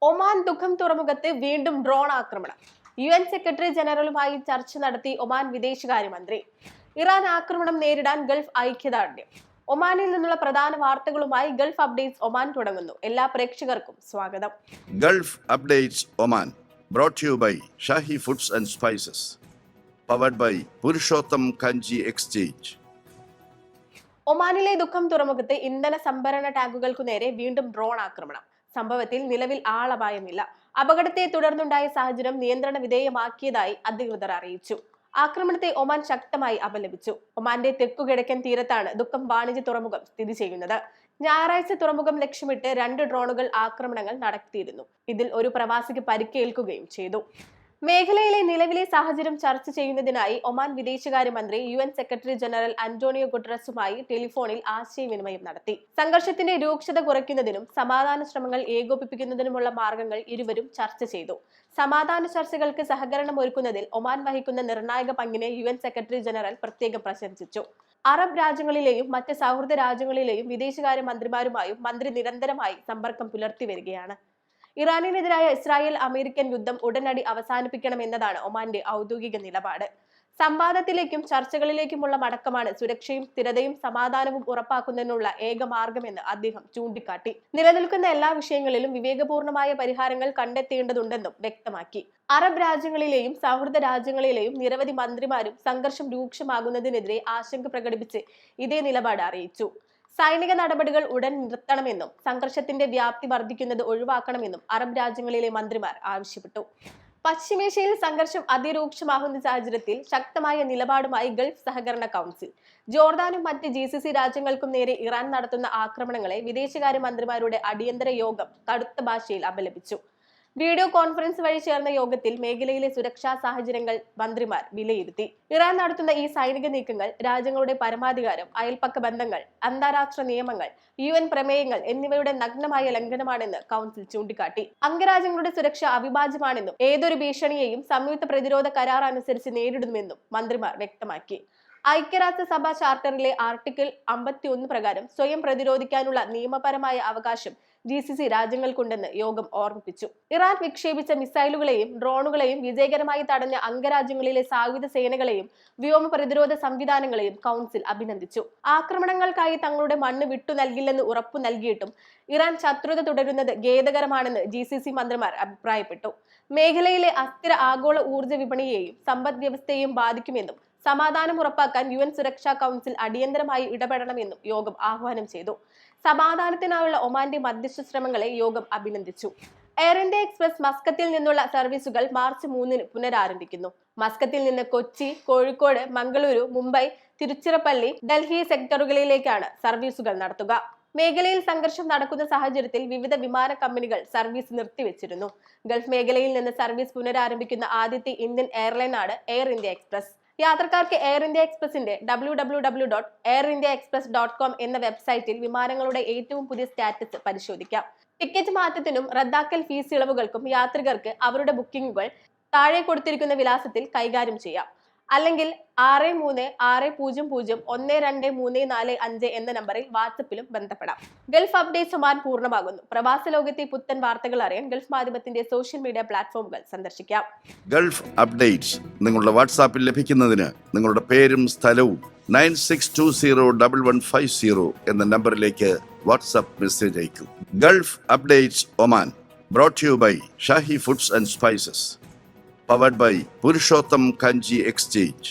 Oman ദുഃഖം തുറമുഖത്ത് വീണ്ടും ഡ്രോൺ ആക്രമണം. UN സെക്രട്ടറി ജനറലുമായി ചർച്ച നടത്തി ഒമാൻ വിദേശകാര്യമന്ത്രി. ഇറാൻ ആക്രമണം നേരിടാൻ ഗൾഫ് ഐക്യദാർഢ്യം. ഒമാനിൽ നിന്നുള്ള പ്രധാന വാർത്തകളുമായി ഗൾഫ് അപ്ഡേറ്റ്സ് ഒമാൻ തുടങ്ങുന്നു. എല്ലാ പ്രേക്ഷകർക്കും സ്വാഗതം. Gulf Updates Oman brought to you by Shahi Foods and Spices, powered by Purushottam Kanji Exchange. ഒമാനിലെ ദുഃഖം തുറമുഖത്ത് ഇന്ധന സംഭരണ ടാങ്കുകൾക്കു നേരെ വീണ്ടും ഡ്രോൺ ആക്രമണം. സംഭവത്തിൽ നിലവിൽ ആളപായമില്ല. അപകടത്തെ തുടർന്നുണ്ടായ സാഹചര്യം നിയന്ത്രണ വിധേയമാക്കിയതായി അധികൃതർ അറിയിച്ചു. ആക്രമണത്തെ ഒമാൻ ശക്തമായി അപലപിച്ചു. ഒമാന്റെ തെക്കുകിഴക്കൻ തീരത്താണ് ദുഃഖം വാണിജ്യ തുറമുഖം സ്ഥിതി ചെയ്യുന്നത്. ഞായറാഴ്ച തുറമുഖം ലക്ഷ്യമിട്ട് 2 ഡ്രോണുകൾ ആക്രമണങ്ങൾ നടത്തിയിരുന്നു. ഇതിൽ ഒരു പ്രവാസിക്ക് പരിക്കേൽക്കുകയും ചെയ്തു. മേഖലയിലെ നിലവിലെ സാഹചര്യം ചർച്ച ചെയ്യുന്നതിനായി ഒമാൻ വിദേശകാര്യമന്ത്രി UN സെക്രട്ടറി ജനറൽ അന്റോണിയോ ഗുട്ടറസുമായി ടെലിഫോണിൽ ആശയവിനിമയം നടത്തി. സംഘർഷത്തിന്റെ രൂക്ഷത കുറയ്ക്കുന്നതിനും സമാധാന ശ്രമങ്ങൾ ഏകോപിപ്പിക്കുന്നതിനുമുള്ള മാർഗങ്ങൾ ഇരുവരും ചർച്ച ചെയ്തു. സമാധാന ചർച്ചകൾക്ക് സഹകരണം ഒരുക്കുന്നതിൽ ഒമാൻ വഹിക്കുന്ന നിർണായക പങ്കിനെ UN സെക്രട്ടറി ജനറൽ പ്രത്യേകം പ്രശംസിച്ചു. അറബ് രാജ്യങ്ങളിലെയും മറ്റ് സൗഹൃദ രാജ്യങ്ങളിലെയും വിദേശകാര്യ മന്ത്രിമാരുമായും മന്ത്രി നിരന്തരമായി സമ്പർക്കം പുലർത്തി വരികയാണ്. ഇറാനിനെതിരായ ഇസ്രായേൽ അമേരിക്കൻ യുദ്ധം ഉടനടി അവസാനിപ്പിക്കണമെന്നതാണ് ഒമാന്റെ ഔദ്യോഗിക നിലപാട്. സംവാദത്തിലേക്കും ചർച്ചകളിലേക്കുമുള്ള മടക്കമാണ് സുരക്ഷയും സ്ഥിരതയും സമാധാനവും ഉറപ്പാക്കുന്നതിനുള്ള ഏക മാർഗമെന്ന് അദ്ദേഹം ചൂണ്ടിക്കാട്ടി. നിലനിൽക്കുന്ന എല്ലാ വിഷയങ്ങളിലും വിവേകപൂർണമായ പരിഹാരങ്ങൾ കണ്ടെത്തേണ്ടതുണ്ടെന്നും വ്യക്തമാക്കി. അറബ് രാജ്യങ്ങളിലെയും സൗഹൃദ രാജ്യങ്ങളിലെയും നിരവധി മന്ത്രിമാരും സംഘർഷം രൂക്ഷമാകുന്നതിനെതിരെ ആശങ്ക പ്രകടിപ്പിച്ച് ഇതേ നിലപാട് അറിയിച്ചു. സൈനിക നടപടികൾ ഉടൻ നിർത്തണമെന്നും സംഘർഷത്തിന്റെ വ്യാപ്തി വർദ്ധിക്കുന്നത് ഒഴിവാക്കണമെന്നും അറബ് രാജ്യങ്ങളിലെ മന്ത്രിമാർ ആവശ്യപ്പെട്ടു. പശ്ചിമേഷ്യയിൽ സംഘർഷം അതിരൂക്ഷമാകുന്ന സാഹചര്യത്തിൽ ശക്തമായ നിലപാടുമായി ഗൾഫ് സഹകരണ കൗൺസിൽ. ജോർദാനും മറ്റ് GCC രാജ്യങ്ങൾക്കും നേരെ ഇറാൻ നടത്തുന്ന ആക്രമണങ്ങളെ വിദേശകാര്യ മന്ത്രിമാരുടെ അടിയന്തര യോഗം കടുത്ത ഭാഷയിൽ അപലപിച്ചു. വീഡിയോ കോൺഫറൻസ് വഴി ചേർന്ന യോഗത്തിൽ മേഖലയിലെ സുരക്ഷാ സാഹചര്യങ്ങൾ മന്ത്രിമാർ വിലയിരുത്തി. ഇറാൻ നടത്തുന്ന ഈ സൈനിക നീക്കങ്ങൾ രാജ്യങ്ങളുടെ പരമാധികാരം, അയൽപ്പക്ക ബന്ധങ്ങൾ, അന്താരാഷ്ട്ര നിയമങ്ങൾ, UN പ്രമേയങ്ങൾ എന്നിവയുടെ നഗ്നമായ ലംഘനമാണെന്ന് കൗൺസിൽ ചൂണ്ടിക്കാട്ടി. അംഗരാജ്യങ്ങളുടെ സുരക്ഷ അവിഭാജ്യമാണെന്നും ഏതൊരു ഭീഷണിയെയും സംയുക്ത പ്രതിരോധ കരാർ അനുസരിച്ച് നേരിടുമെന്നും മന്ത്രിമാർ വ്യക്തമാക്കി. ഐക്യരാഷ്ട്രസഭ ചാർട്ടറിലെ ആർട്ടിക്കിൾ 51 പ്രകാരം സ്വയം പ്രതിരോധിക്കാനുള്ള നിയമപരമായ അവകാശം GCC രാജ്യങ്ങൾക്കുണ്ടെന്ന് യോഗം ഓർമ്മിപ്പിച്ചു. ഇറാൻ വിക്ഷേപിച്ച മിസൈലുകളെയും ഡ്രോണുകളെയും വിജയകരമായി തടഞ്ഞ അംഗരാജ്യങ്ങളിലെ സായുധ സേനകളെയും വ്യോമ പ്രതിരോധ സംവിധാനങ്ങളെയും കൗൺസിൽ അഭിനന്ദിച്ചു. ആക്രമണങ്ങൾക്കായി തങ്ങളുടെ മണ്ണ് വിട്ടു നൽകില്ലെന്ന് ഉറപ്പു നൽകിയിട്ടും ഇറാൻ ശത്രുത തുടരുന്നത് ഖേദകരമാണെന്ന് GCC മന്ത്രിമാർ അഭിപ്രായപ്പെട്ടു. മേഖലയിലെ അസ്ഥിര ആഗോള ഊർജ്ജ വിപണിയെയും സമ്പദ് വ്യവസ്ഥയെയും ബാധിക്കുമെന്നും സമാധാനം ഉറപ്പാക്കാൻ UN സുരക്ഷാ കൗൺസിൽ അടിയന്തരമായി ഇടപെടണമെന്നും യോഗം ആഹ്വാനം ചെയ്തു. സമാധാനത്തിനായുള്ള ഒമാന്റെ മധ്യസ്ഥ ശ്രമങ്ങളെ യോഗം അഭിനന്ദിച്ചു. എയർ ഇന്ത്യ എക്സ്പ്രസ് മസ്കത്തിൽ നിന്നുള്ള സർവീസുകൾ മാർച്ച് 3 പുനരാരംഭിക്കുന്നു. മസ്കത്തിൽ നിന്ന് കൊച്ചി, കോഴിക്കോട്, മംഗളൂരു, മുംബൈ, തിരുച്ചിറപ്പള്ളി, ഡൽഹി സെക്ടറുകളിലേക്കാണ് സർവീസുകൾ നടത്തുക. മേഖലയിൽ സംഘർഷം നടക്കുന്ന സാഹചര്യത്തിൽ വിവിധ വിമാന കമ്പനികൾ സർവീസ് നിർത്തിവെച്ചിരുന്നു. ഗൾഫ് മേഖലയിൽ നിന്ന് സർവീസ് പുനരാരംഭിക്കുന്ന ആദ്യത്തെ ഇന്ത്യൻ എയർലൈനാണ് എയർ ഇന്ത്യ എക്സ്പ്രസ്. യാത്രക്കാർക്ക് എയർ ഇന്ത്യ എക്സ്പ്രസിന്റെ www.airindiaexpress.com എന്ന വെബ്സൈറ്റിൽ വിമാനങ്ങളുടെ ഏറ്റവും പുതിയ സ്റ്റാറ്റസ് പരിശോധിക്കാം. ടിക്കറ്റ് മാറ്റത്തിനും റദ്ദാക്കൽ ഫീസ് ഇളവുകൾക്കും യാത്രികർക്ക് അവരുടെ ബുക്കിംഗുകൾ താഴെ കൊടുത്തിരിക്കുന്ന വിലാസത്തിൽ കൈകാര്യം ചെയ്യാം. അല്ലെങ്കിൽ 6360012345 എന്ന നമ്പറിൽ വാട്സപ്പിലും ബന്ധപ്പെടാം. ഗൾഫ് അപ്ഡേറ്റ്സ് ഒമാൻ പൂർണ്ണമാകുന്നു. പ്രവാസ ലോകത്തെ പുത്തൻ വാർത്തകൾ അറിയാൻ ഗൾഫ് മാധ്യമത്തിന്റെ സോഷ്യൽ മീഡിയ പ്ലാറ്റ്ഫോമുകൾ സന്ദർശിക്കാം. ഗൾഫ് അപ്ഡേറ്റ്സ് നിങ്ങളുടെ വാട്സാപ്പിൽ ലഭിക്കുന്നതിന് നിങ്ങളുടെ പേരും സ്ഥലവും 96201150 എന്ന നമ്പറിലേക്ക് വാട്സാപ്പ് മെസ്സേജ് അയക്കൂ. Gulf Updates Oman brought to you by Shahi Foods and Spices, powered by Purushottam Kanji exchange.